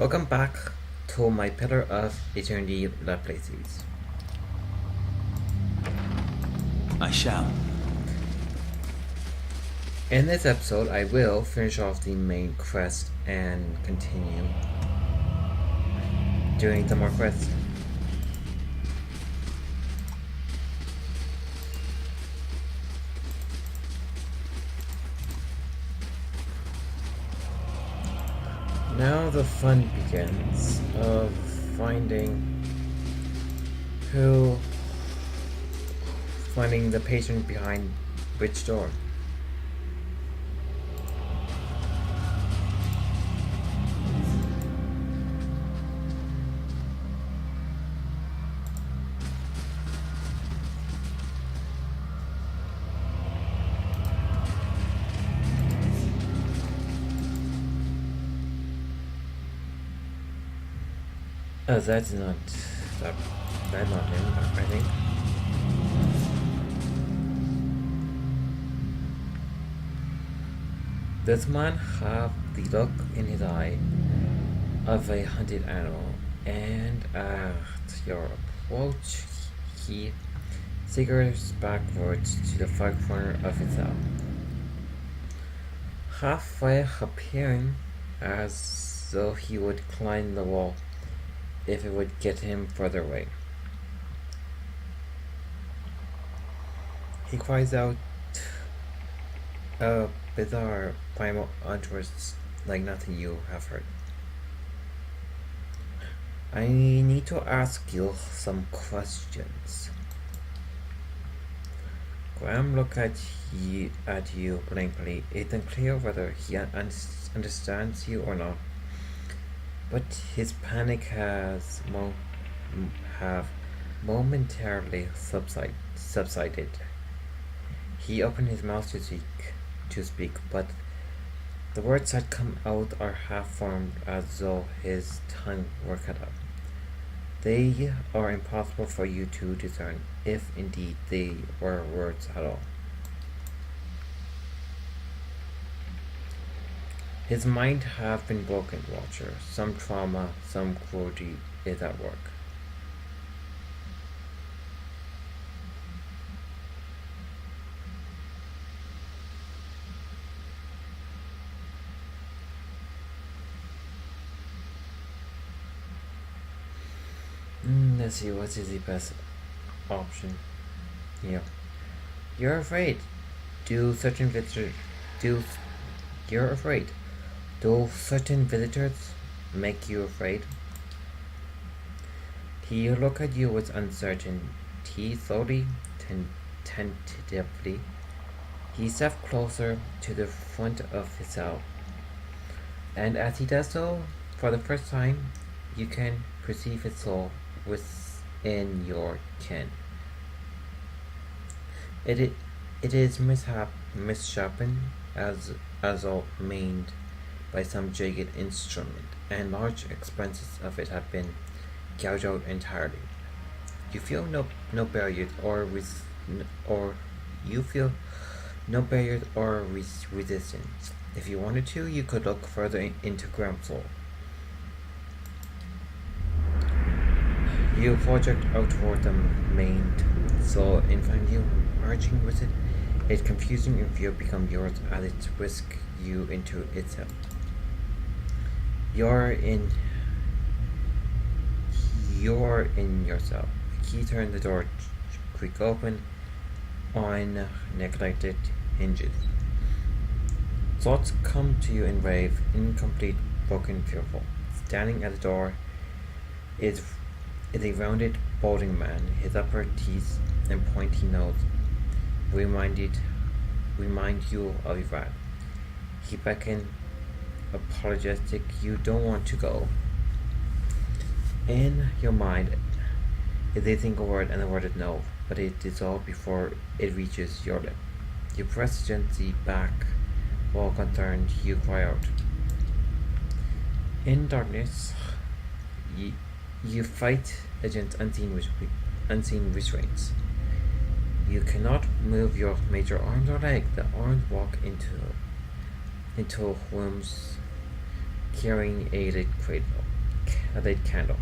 Welcome back to my Pillar of Eternity Let's Play series. I shall. In this episode, I will finish off the main quest and continue doing some more quests. Now the fun begins of finding the patient behind which door. Oh, that's not him, I think. Does man have the look in his eye of a hunted animal, and at your approach, he staggers backwards to the far corner of his cell, halfway appearing as though he would climb the wall if it would get him further away. He cries out a bizarre primal utterance like nothing you have heard. I need to ask you some questions. Graham looked at you blankly. It's unclear whether he understands you or not, but his panic have momentarily subsided. He opened his mouth to speak, but the words that come out are half-formed as though his tongue were cut up. They are impossible for you to discern, if indeed they were words at all. His mind have been broken, Watcher. Some trauma, some cruelty is at work. Let's see, what is the best option? Yeah. You're afraid. Do certain visitors you're afraid. Do certain visitors make you afraid? He looked at you with uncertainty, slowly, tentatively. He stepped closer to the front of his cell, and as he does so, for the first time, you can perceive his soul within your ken. It is misshapen as all made by some jagged instrument, and large expanses of it have been gouged out entirely. You feel no barrier or you feel no barrier or resistance. If you wanted to, you could look further into Graham's soul. You project out toward the main soul in front of you, merging with it. It's confusing and fear become yours as it whisks you into itself. You're in yourself. A key turns the door creak open on neglected hinges. Thoughts come to you in wave, incomplete, broken, fearful. Standing at the door is a rounded, balding man. His upper teeth and pointy nose remind you of a rat. He beckons, apologetic. You don't want to go. In your mind is a single word, and the word is no, but it dissolves before it reaches your lip. You press gently back. While concerned, you cry out. In darkness, you fight against unseen restraints. You cannot move your major arms or leg. The arms walk into rooms carrying a lit candle.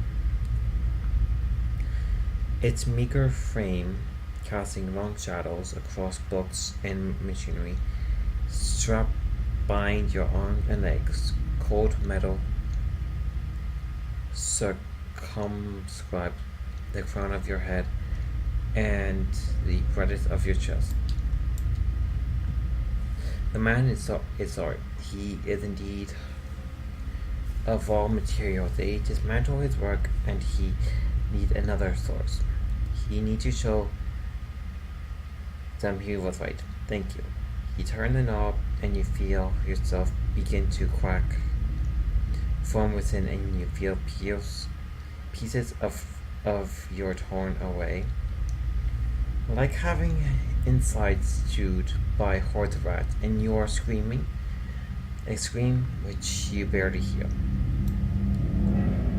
Its meager frame casting long shadows across books and machinery strapped behind your arms and legs. Cold metal circumscribed the crown of your head and the breadth of your chest. The man is art. He is indeed of all material. They dismantle his work and he need another source. He need to show them he was right. Thank you. You turn the knob and you feel yourself begin to crack from within and you feel pieces of your torn away. Like having insides chewed by hordes of rats and you are screaming, a scream which you barely hear.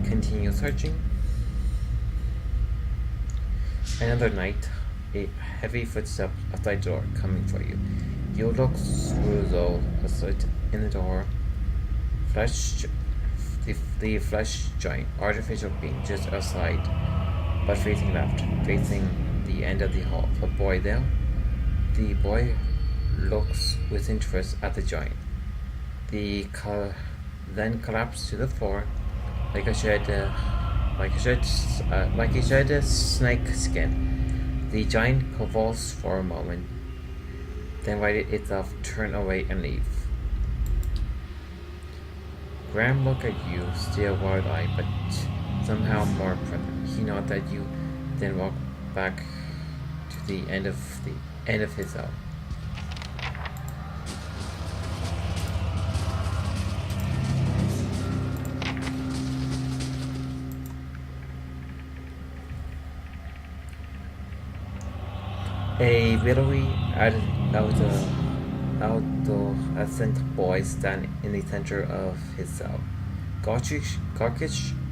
Continue searching. Another night, a heavy footstep outside the door coming for you. You look through the slit in the door. The flesh giant, artificial being just outside, but facing left, facing the end of the hall. The boy there. The boy looks with interest at the giant. Then collapsed to the floor like a shed snake skin. The giant convulsed for a moment, then righted itself, turn away and leave. Graham looked at you, still wide-eyed, but somehow more present. He nodded at you, then walked back to the end of his cell. A willowy adolescent boy stand in the center of his cell, gawkish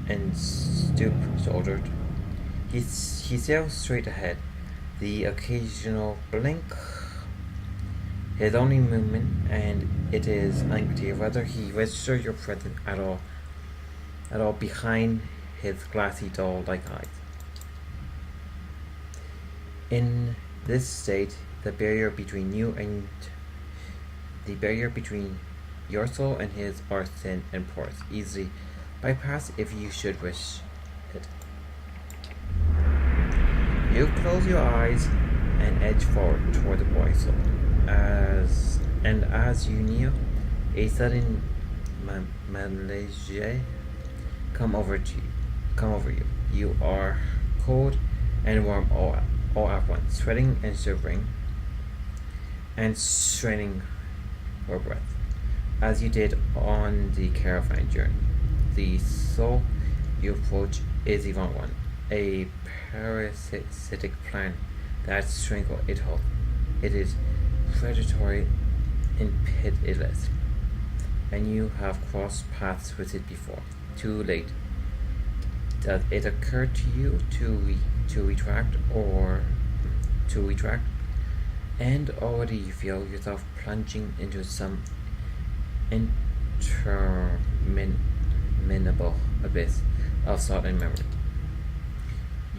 and stoop-shouldered. He sails straight ahead, the occasional blink his only movement, and it is unclear whether he registers your presence at all behind his glassy doll-like eyes. In this state, the barrier between your soul and his are thin and porous, easily bypassed if you should wish it. You close your eyes and edge forward toward the boy's soul. As you kneel, a sudden malaise come over you. You are cold and warm all at once, sweating and shivering, and straining for breath, as you did on the caravan journey. The soul you approach is the wrong one, a parasitic plant that strangles its host. It is predatory and pitiless, and you have crossed paths with it before. Too late. Does it occur to you to retract, and already you feel yourself plunging into some interminable abyss of thought and memory.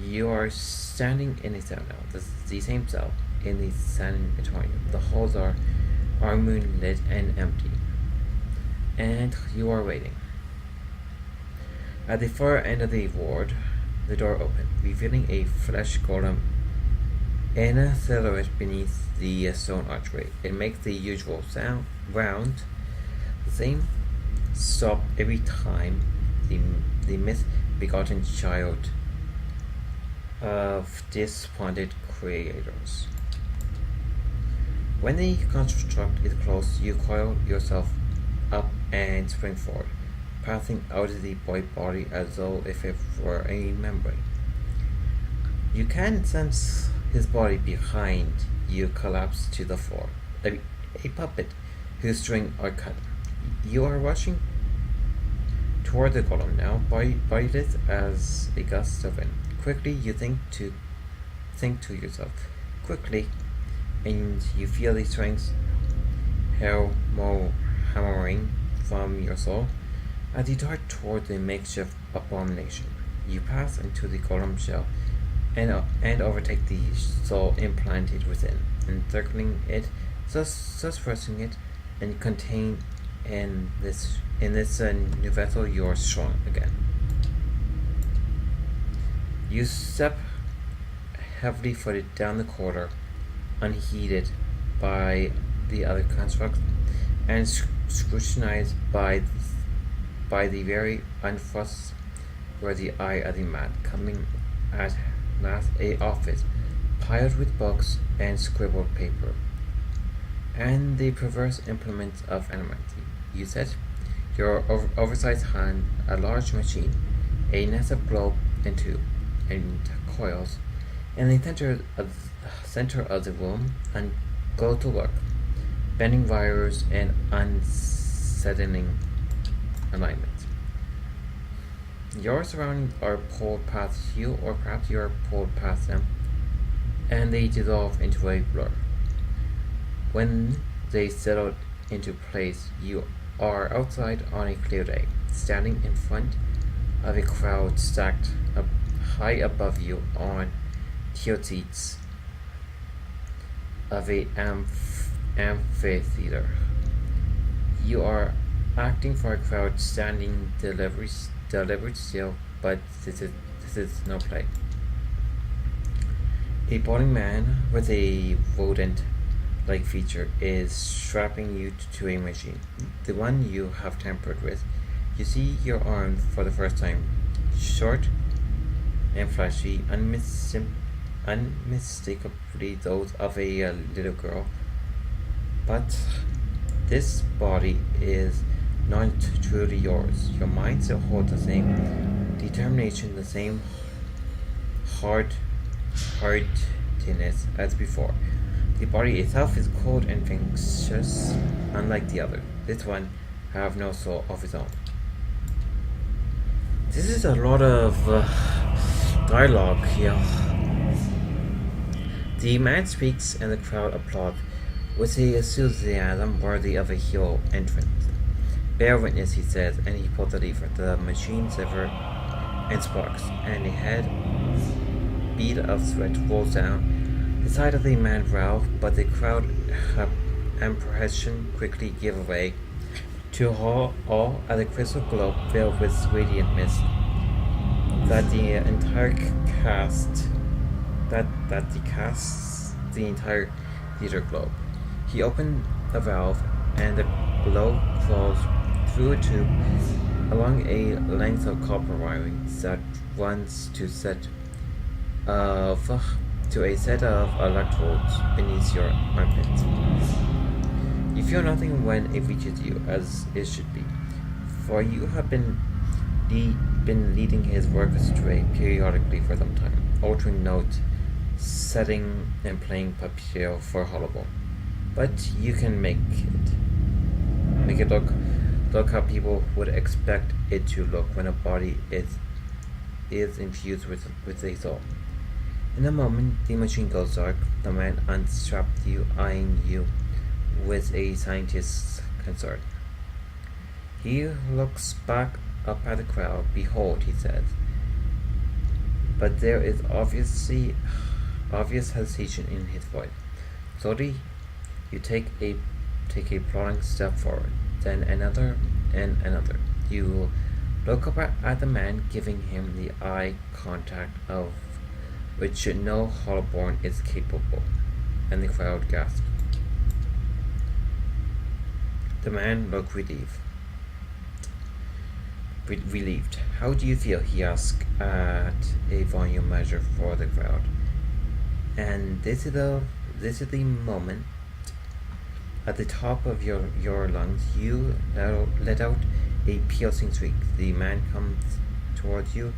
You are standing in a cell now, the same cell in the sanatorium. The halls are moonlit and empty, and you are waiting. At the far end of the ward, the door opened, revealing a flesh golem in a silhouette beneath the stone archway. It makes the usual round, the same stop every time the misbegotten child of despondent creators. When the construct is close, you coil yourself up and spring forward, passing out of the boy body as though if it were a membrane. You can sense his body behind you collapse to the floor, a puppet whose strings are cut. You are rushing toward the golem now, bodyless as a gust of wind. Quickly, you think to yourself. Quickly, and you feel the strings hammering from your soul. As you dart toward the makeshift abomination, you pass into the golem shell and overtake the soul implanted within, encircling it, thus pressing it, and contained in this new vessel. You are strong again. You step heavily footed down the corridor, unheeded by the other constructs, and scrutinized by the very untrustworthy eye of the man, coming at last a office piled with books and scribbled paper, and the perverse implements of anarchy. You set your oversized hand a large machine, a massive globe in two, and coils, in the center of the room, and go to work, bending wires and unsettling alignments. Your surroundings are pulled past you, or perhaps you are pulled past them, and they dissolve into a blur. When they settle into place, you are outside on a clear day, standing in front of a crowd stacked up high above you on tiered seats of a amphitheater. You are acting for a crowd standing deliberate still, but this is no play. A balding man with a rodent-like feature is strapping you to a machine, the one you have tampered with. You see your arms for the first time, short and fleshy, unmistakably those of a little girl. But this body is not truly yours. Your mind still holds the same determination, the same hardiness as before. The body itself is cold and anxious, unlike the other. This one have no soul of its own. This is a lot of dialogue here. The man speaks and the crowd applauds with the enthusiasm worthy of a hero entrance. Bear witness, he says, and he pulls the lever. The machine shivers and sparks, and a head bead of sweat rolls down the side of the man's brow, but the crowd impression quickly give way to all of the crystal globe filled with radiant mist that the entire the entire theater globe. He opened a valve, and the glow flows through a tube along a length of copper wiring that runs to a set of electrodes beneath your armpits. You feel nothing when it reaches you, as it should be, for you have been leading his work astray periodically for some time, altering notes, setting and playing papillon for Hollowell. But you can make it look how people would expect it to look when a body is infused with a soul. In a moment, the machine goes dark. The man unstrapped you, eyeing you with a scientist's concern. He looks back up at the crowd. Behold, he says. But there is obvious hesitation in his voice. Slowly, you take a plodding step forward, then another and another. You look up at the man, giving him the eye contact of which no Hollowborn is capable, and the crowd gasped. The man looked relieved. How do you feel? He asked at a volume measure for the crowd. And this is the moment. At the top of your lungs, you let out a piercing shriek. The man comes towards you,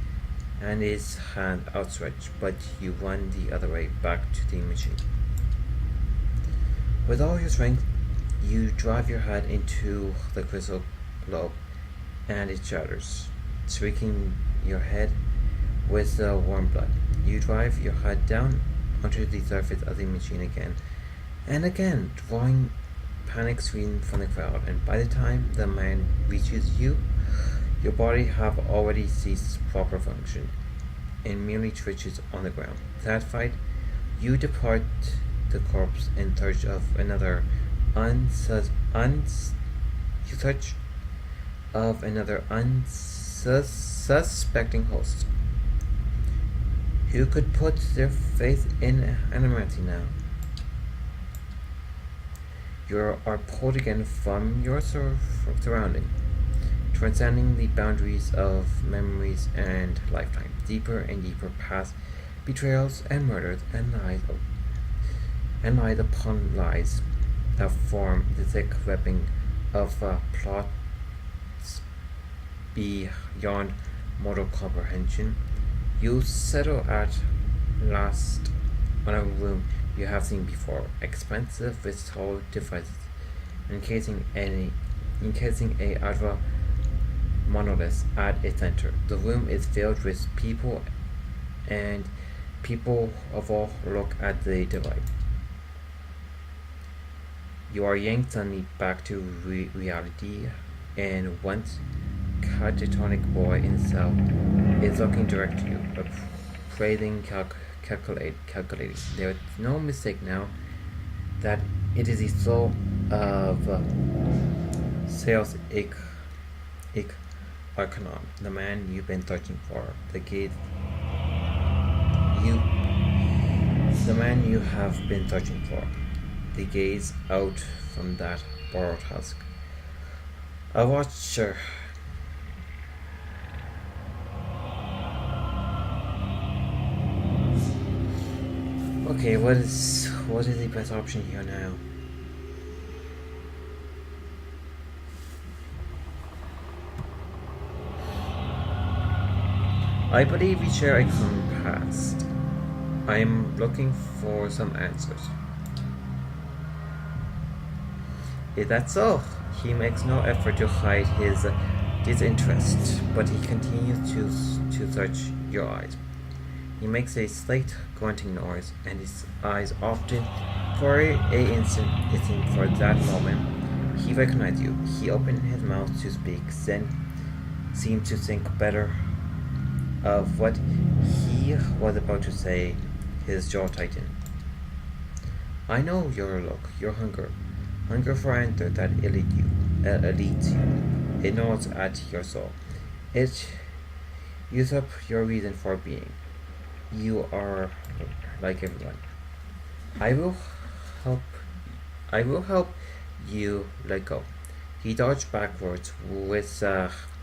and his hand outstretched, but you run the other way, back to the machine. With all your strength, you drive your head into the crystal globe, and it shatters, streaking your head with warm blood. You drive your head down onto the surface of the machine again and again, drawing panic screams from the crowd, and by the time the man reaches you, Your body have already ceased proper function and merely twitches on the ground. Satisfied, you depart the corpse in search of another unsuspecting host who could put their faith in anonymity now. You are pulled again from your surrounding, transcending the boundaries of memories and lifetime, deeper and deeper past betrayals and murders and lies upon lies that form the thick webbing of plots beyond mortal comprehension. You settle at last on a room you have seen before, expensive with tall devices, encasing a Adva monolith at its center. The room is filled with people, and people of all look at the device. You are yanked suddenly back to reality, and once catatonic boy in the cell is looking direct to you, appraising, calculating. There is no mistake now that it is the soul of Sales Ik Arcanon, the man you've been searching for, the man you have been searching for. The gaze out from that borrowed husk. A watcher. Okay, what is the best option here now? I believe we share a common past. I am looking for some answers. Is that so? He makes no effort to hide his disinterest, but he continues to search your eyes. He makes a slight grunting noise, and his eyes often, for an instant, for that moment, he recognized you. He opened his mouth to speak, then seemed to think better of what he was about to say. His jaw tightened. I know your look, your hunger for answer that elites you. It gnaws at your soul. It usurps your reason for being. You are like everyone. I will help you let go. He dodged backwards with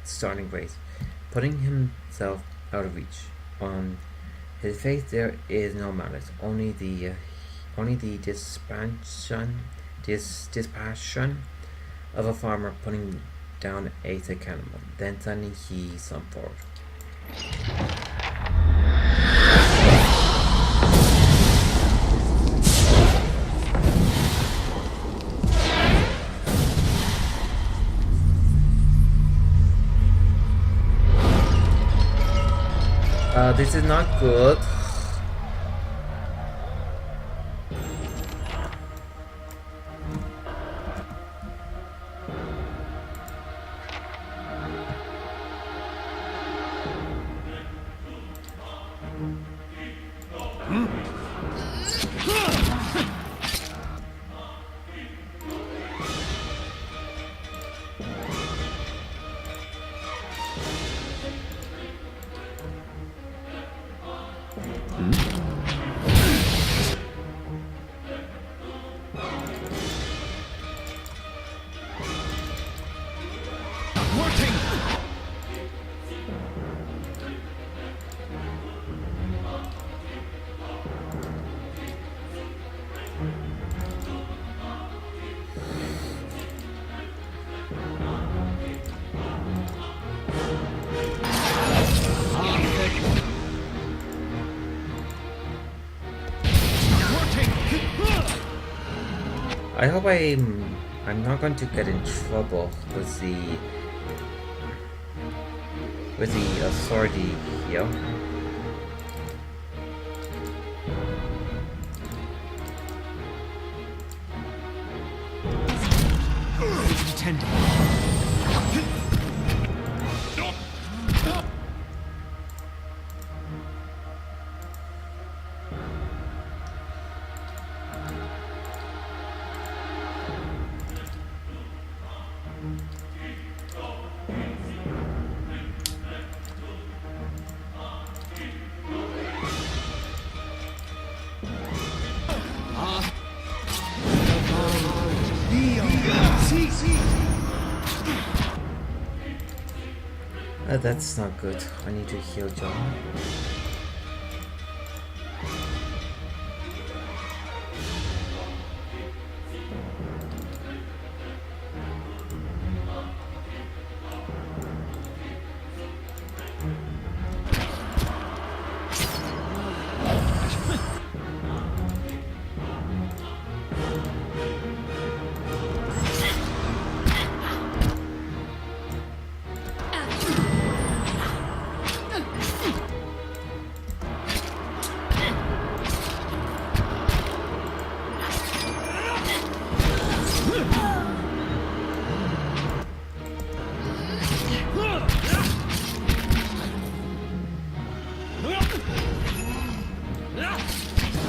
starting grace, putting himself out of reach. On his face there is no malice, only the dispassion of a farmer putting down a sick animal. Then suddenly he slumped forward. This is not good. I hope I'm not going to get in trouble with the authority here. That's not good. I need to heal John.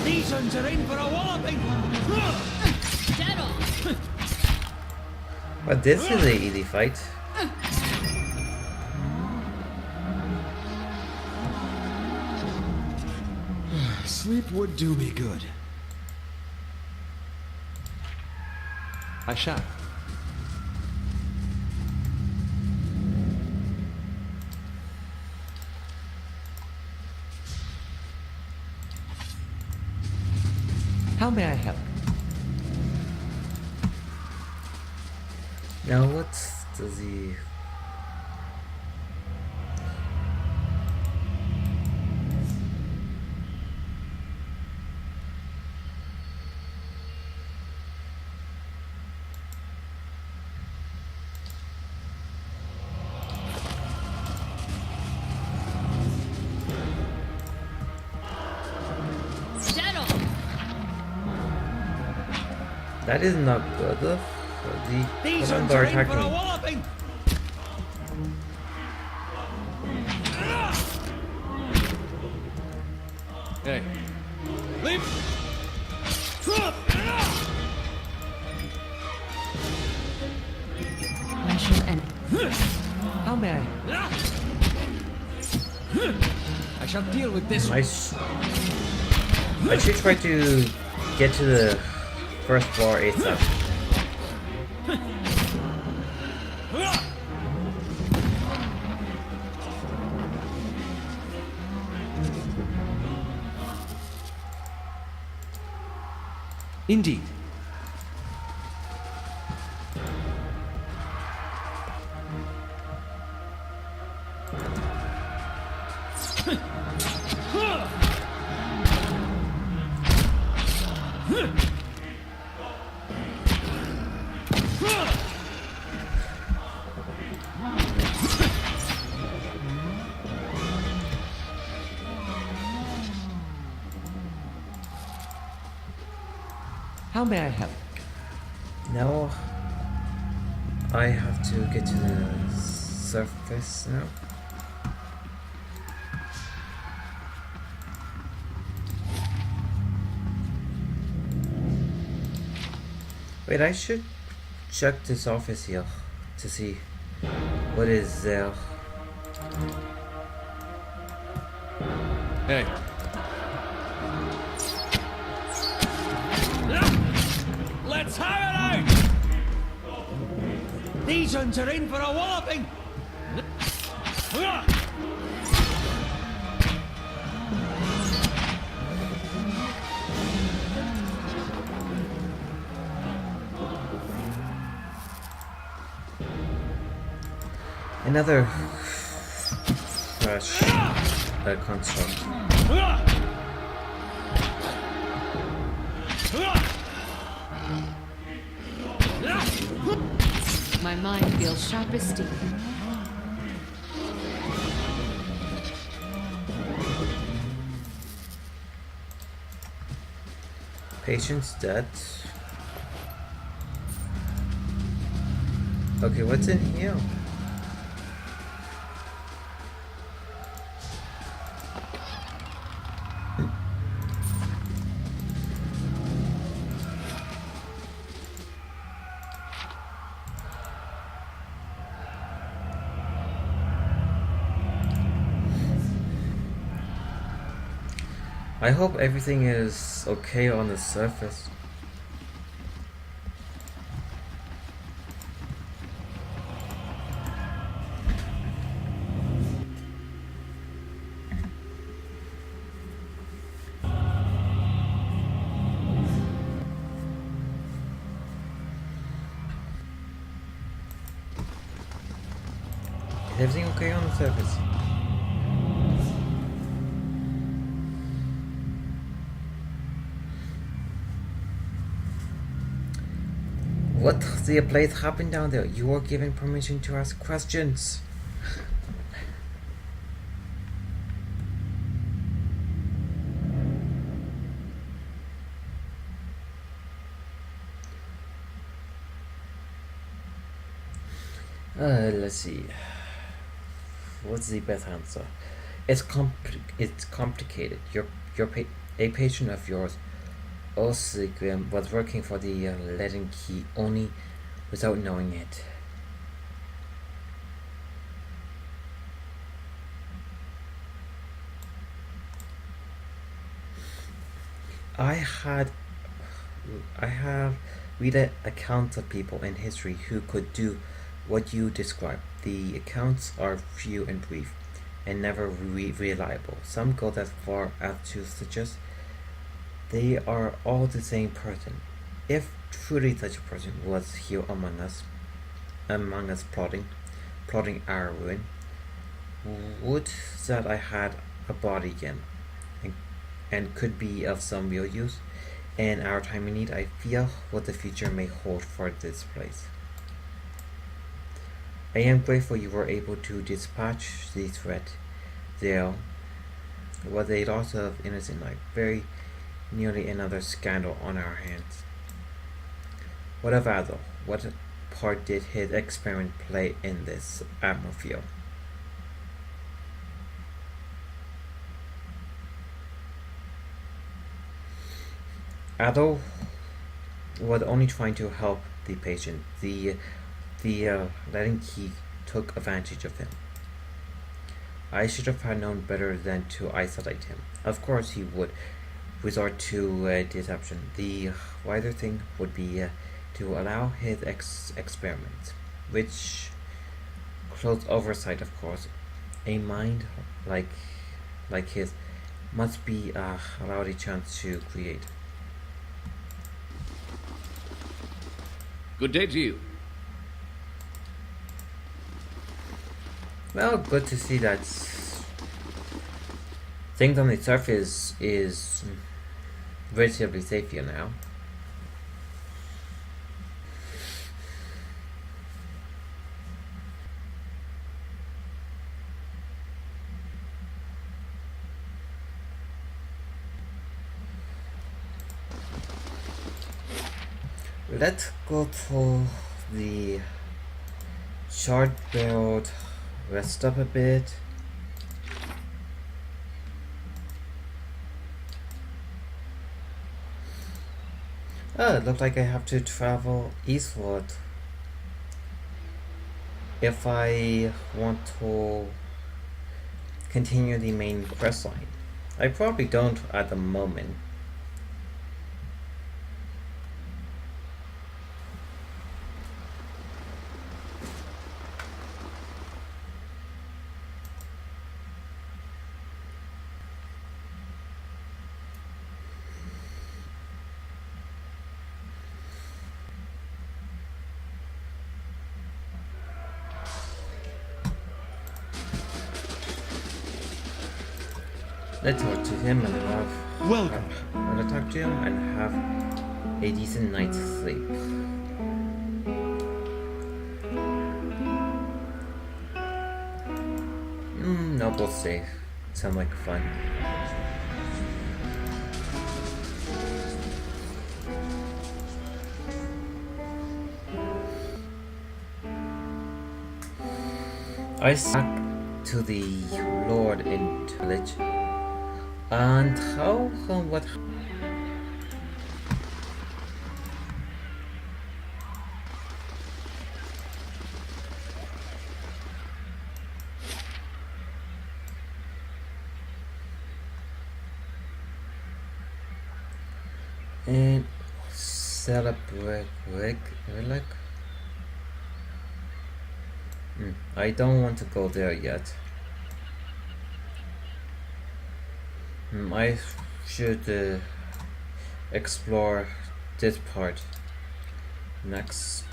These ones are in for a walloping! But this is a easy fight. Sleep would do me good. I shall. How may I help? Now what does he... That is not good. These Command ones are are in for a attacking. walloping! Hey. Leap! I shall end. How may I? I shall deal with this. I should try to get to the first floor ASAP. Indeed. How may I help? Now I have to get to the surface now. Wait, I should check this office here to see what is there. Hey. Let's have it out! These ones are in for a walloping! Another crash construct. My mind feels sharp as steel. Patient's dead. Okay, what's in here? I hope everything is okay on the surface. Is everything okay on the surface? What the place happened down there? You were given permission to ask questions. Let's see. What's the best answer? It's complicated. A patient of yours, Osigrim, was working for the Leaden Key only without knowing it. I have read accounts of people in history who could do what you describe. The accounts are few and brief, and never reliable. Some go as far as to suggest they are all the same person. If truly such a person was here among us plotting our ruin, would that I had a body again, and could be of some real use. In our time of need, I fear what the future may hold for this place. I am grateful you were able to dispatch the threat. There was a loss of innocent life, very nearly another scandal on our hands. What of Adol? What part did his experiment play in this, Admiral? Adol was only trying to help the patient. The Leaden Key took advantage of him. I should have known better than to isolate him. Of course he would resort to deception. The wiser thing would be to allow his experiments, which close oversight, of course. A mind like his must be allowed a chance to create. Good day to you. Well, good to see that things on the surface is relatively safe here now. Let's go to the short build, rest up a bit. Oh, it looks like I have to travel eastward if I want to continue the main quest line. I probably don't at the moment. Let's talk to him and have. Welcome. I'm gonna talk to him and have a decent night's sleep. Noble safe. Sound like fun. I stuck to the Lord in village. And how come what and celebrate relic? I don't want to go there yet. I should explore this part next.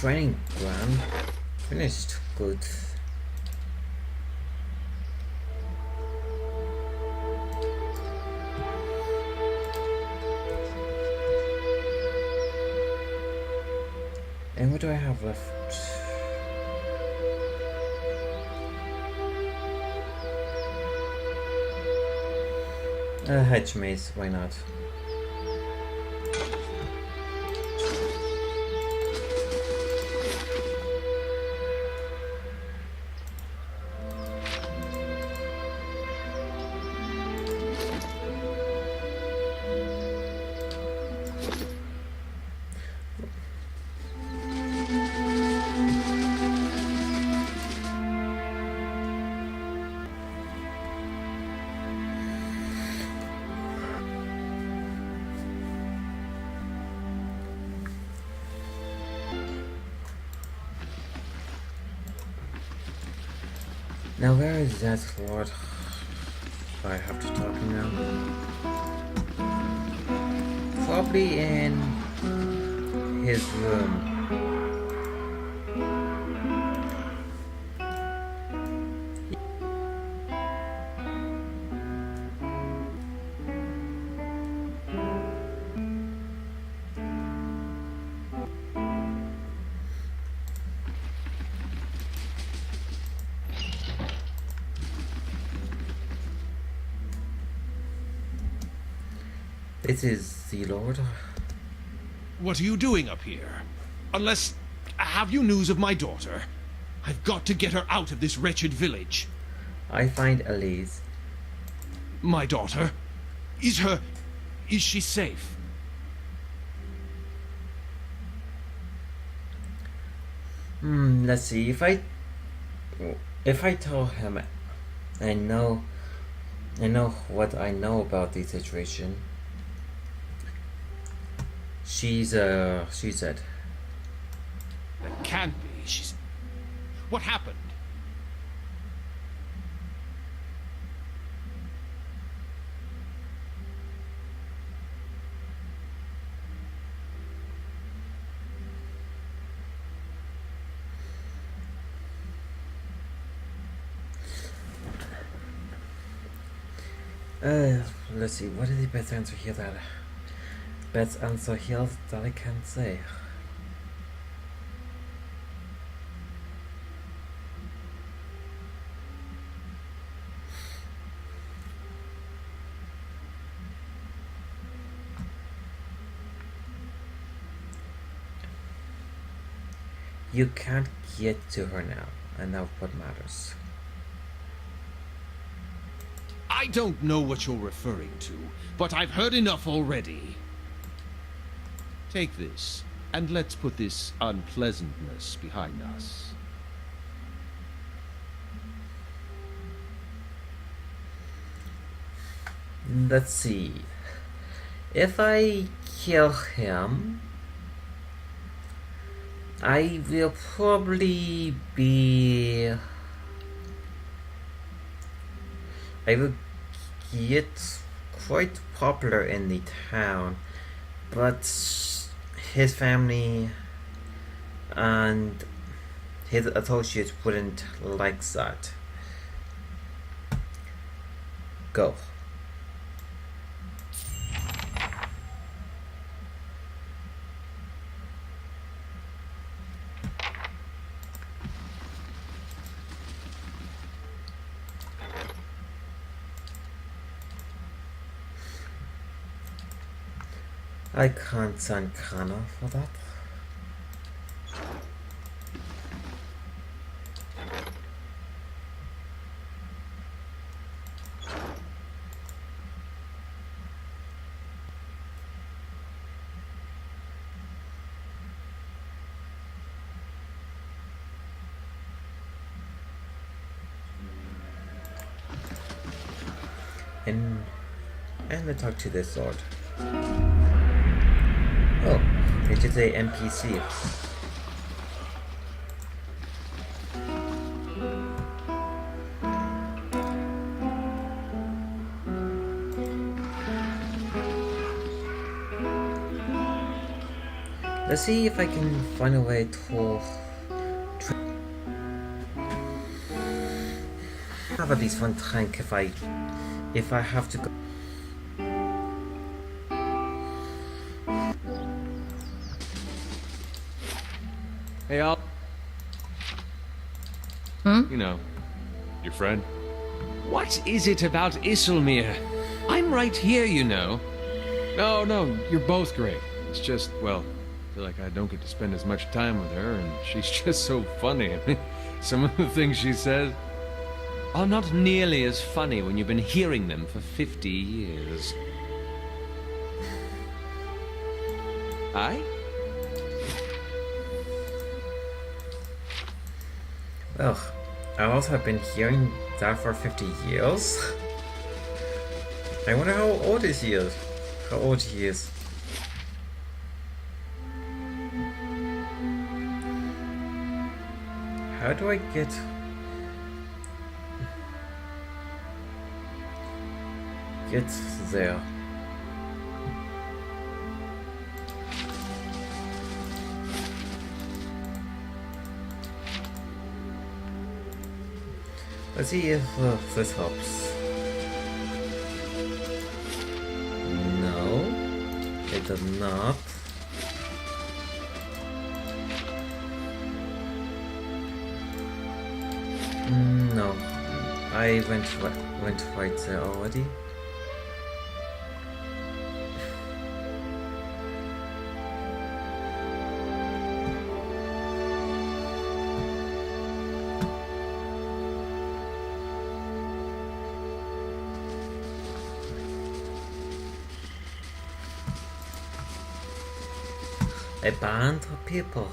training ground finished good. And what do I have left? A hedge maze, why not? Now where is that Lord? I have to talk to now. Probably in his room. This is the Lord. What are you doing up here? Unless... Have you news of my daughter? I've got to get her out of this wretched village. I find Elise. My daughter? Is she safe? Let's see. If I tell him I know what I know about the situation. She said. That can't be. She's... What happened? Let's see. What is the best answer here that I can say? You can't get to her now, and that's what matters. I don't know what you're referring to, but I've heard enough already. Take this, and let's put this unpleasantness behind us. Let's see. If I kill him, I will probably be... I will get quite popular in the town, but his family and his associates wouldn't like that. Go. I can't send Kana for that. And I talk to this sword. Oh, it is a NPC. Let's see if I can find a way to have at least one tank if I have to go. Hey, Al. You know, your friend. What is it about Isilmir? I'm right here, you know. No, you're both great. It's just, well, I feel like I don't get to spend as much time with her, and she's just so funny. I mean, some of the things she says are not nearly as funny when you've been hearing them for 50 years. Aye? Well, I also have been hearing that for 50 years. I wonder how old he is. How old he is. How do I get there? Let's see if this helps. No, it does not. No, I went right there already. A band of people.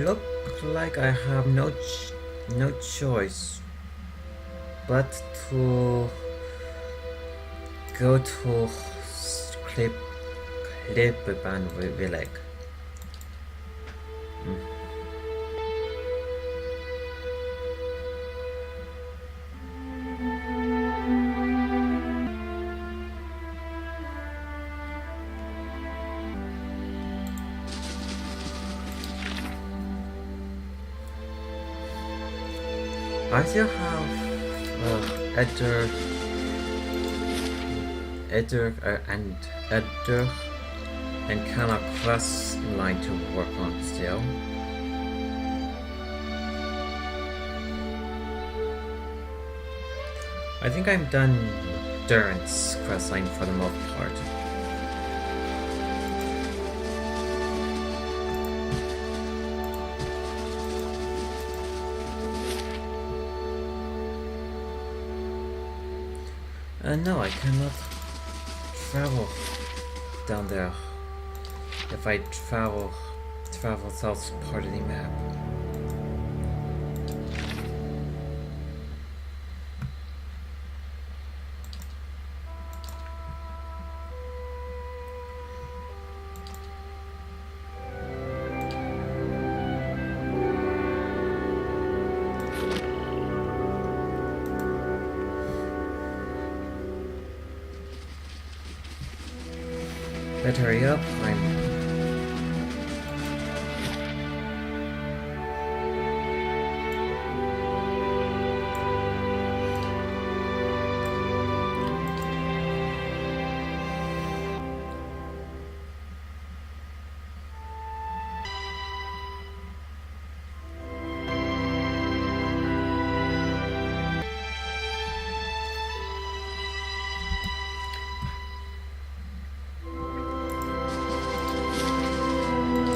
Look like I have no choice but to go to Klippeban Village. I still have Edder and Kana Quest line to work on still. I think I'm done Durant's quest line for the most part. No, I cannot travel down there if I travel south part of the map. Better hurry up,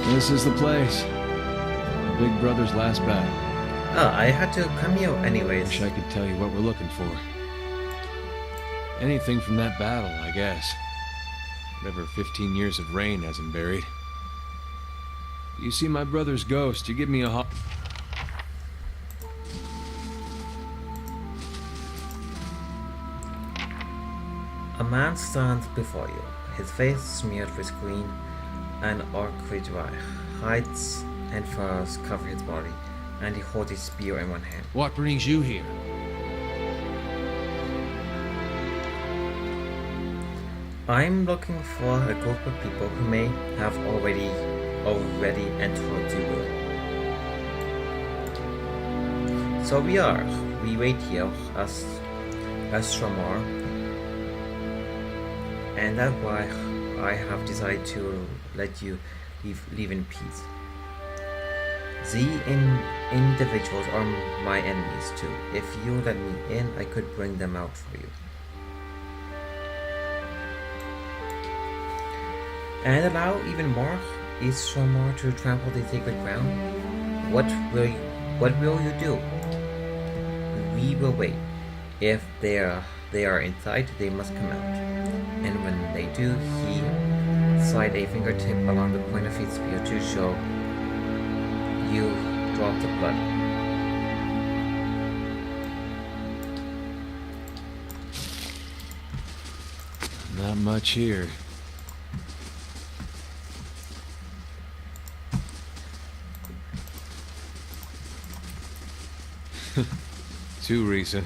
This is the place. My big brother's last battle. Oh, I had to come here anyways. Wish I could tell you what we're looking for. Anything from that battle, I guess. Whatever 15 years of rain hasn't buried. You see my brother's ghost, you give me a A man stands before you, his face smeared with green and ochre dye. Hides and furs cover his body, and he holds his spear in one hand. What brings you here? I'm looking for a group of people who may have already entered the room. So we wait here as Shamar, and that's why I have decided to let you leave in peace. The individuals are my enemies too. If you let me in, I could bring them out for you. And allow even more Isramar to trample the sacred ground? What will you do? We will wait. If they are inside, they must come out. And when they do, he slide a fingertip along the point of his spear to show you drops of blood. Not much here. Too recent.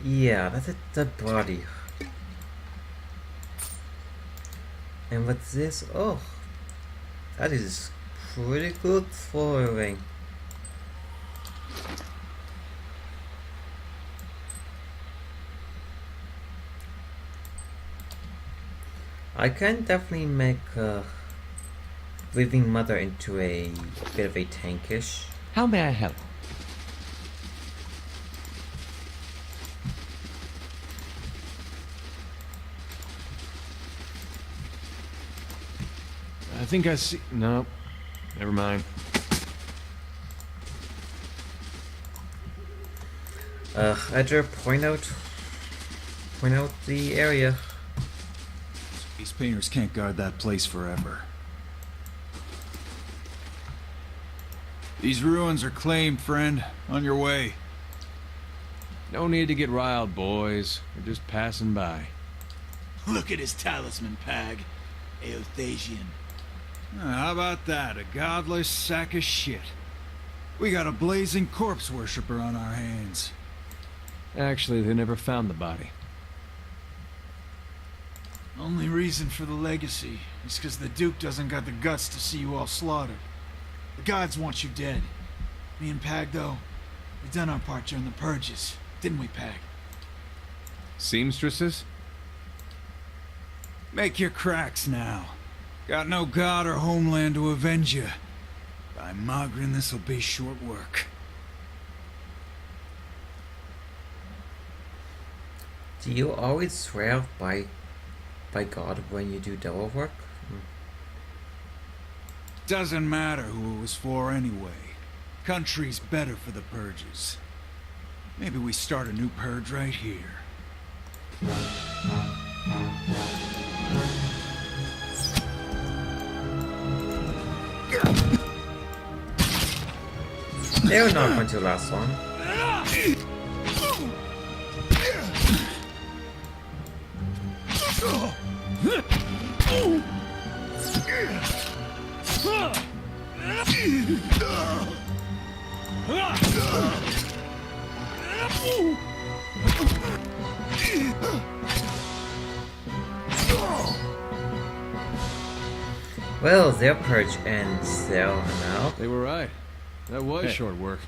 Yeah, that's a dead body. And what's this? Oh, that is pretty good for a ring. I can definitely make Living Mother into a bit of a tankish. How may I help? I think I see. No, never mind. Edger, point out the area. These painters can't guard that place forever. These ruins are claimed, friend. On your way. No need to get riled, boys. We're just passing by. Look at his talisman, Pag. Eothasian. How about that? A godless sack of shit. We got a blazing corpse worshipper on our hands. Actually, they never found the body. Only reason for the legacy is because the Duke doesn't got the guts to see you all slaughtered. The gods want you dead. Me and Pag, though, we done our part during the purges, didn't we, Pag? Seamstresses? Make your cracks now. Got no god or homeland to avenge you. By Magrin, this'll be short work. Do you always swear by God when you do devil work? Doesn't matter who it was for anyway. Country's better for the purges. Maybe we start a new purge right here. They're not going to last long. Well, their purge ends there now. They were right. That was short work.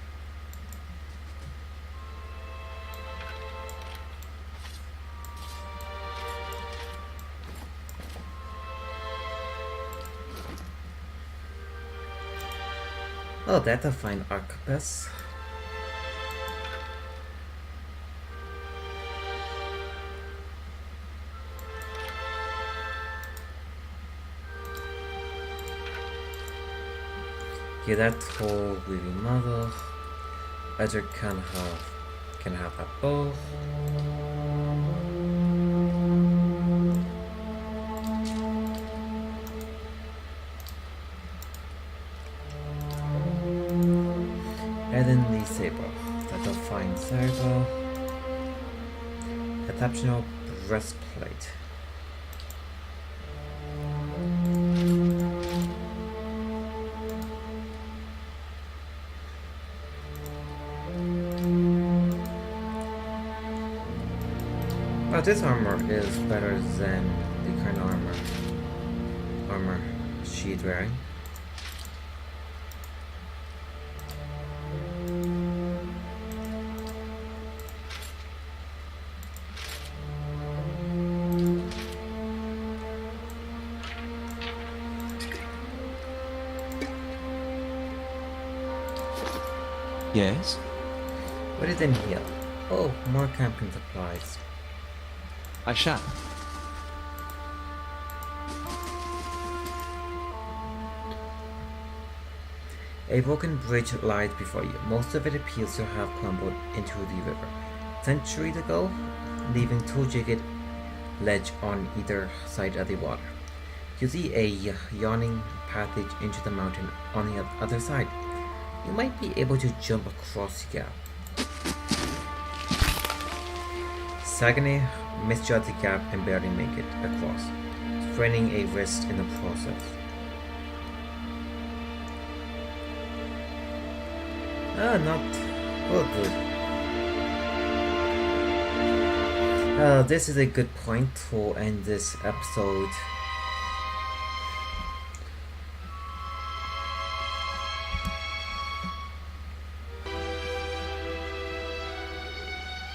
Oh, that's a fine arquebus. Yeah, that's for Living Mother. Edger can have that both. And then the saber. That's a fine saber. Exceptional breastplate. Well, this armor is better than the current armor she's wearing. Yes? What is in here? Oh, more camping supplies. I shall. A broken bridge lies before you. Most of it appears to have crumbled into the river centuries ago, leaving two jagged ledges on either side of the water. You see a yawning passage into the mountain on the other side. You might be able to jump across the gap. Sagane misjudged the gap and barely make it across, spraining a wrist in the process. Good. This is a good point to end this episode.